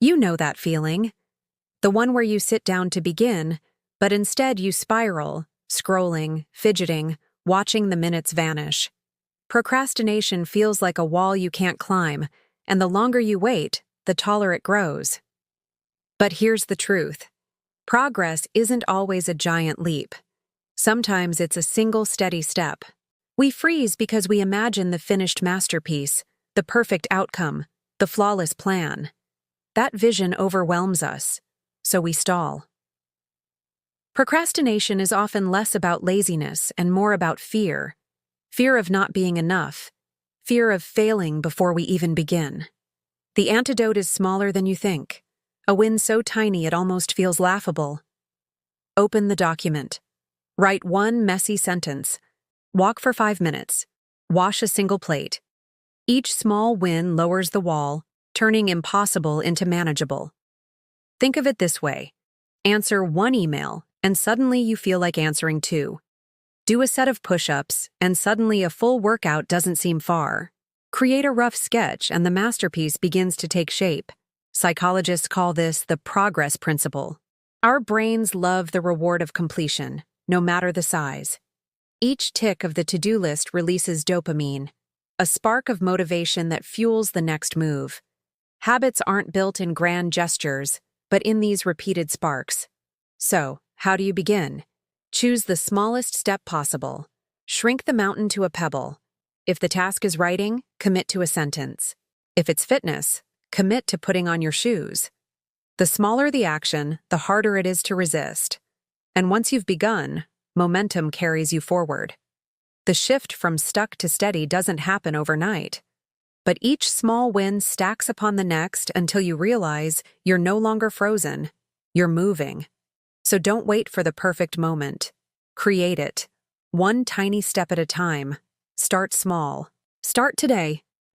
You know that feeling. The one where you sit down to begin, but instead you spiral, scrolling, fidgeting, watching the minutes vanish. Procrastination feels like a wall you can't climb, and the longer you wait, the taller it grows. But here's the truth. Progress isn't always a giant leap. Sometimes it's a single steady step. We freeze because we imagine the finished masterpiece, the perfect outcome, the flawless plan. That vision overwhelms us, so we stall. Procrastination is often less about laziness and more about fear. Fear of not being enough. Fear of failing before we even begin. The antidote is smaller than you think. A win so tiny it almost feels laughable. Open the document. Write one messy sentence. Walk for 5 minutes. Wash a single plate. Each small win lowers the wall, turning impossible into manageable. Think of it this way. Answer one email, and suddenly you feel like answering 2. Do a set of push-ups, and suddenly a full workout doesn't seem far. Create a rough sketch, and the masterpiece begins to take shape. Psychologists call this the progress principle. Our brains love the reward of completion, no matter the size. Each tick of the to-do list releases dopamine, a spark of motivation that fuels the next move. Habits aren't built in grand gestures, but in these repeated sparks. So, how do you begin? Choose the smallest step possible. Shrink the mountain to a pebble. If the task is writing, commit to a sentence. If it's fitness, commit to putting on your shoes. The smaller the action, the harder it is to resist. And once you've begun, momentum carries you forward. The shift from stuck to steady doesn't happen overnight. But each small win stacks upon the next until you realize you're no longer frozen. You're moving. So don't wait for the perfect moment. Create it. One tiny step at a time. Start small. Start today.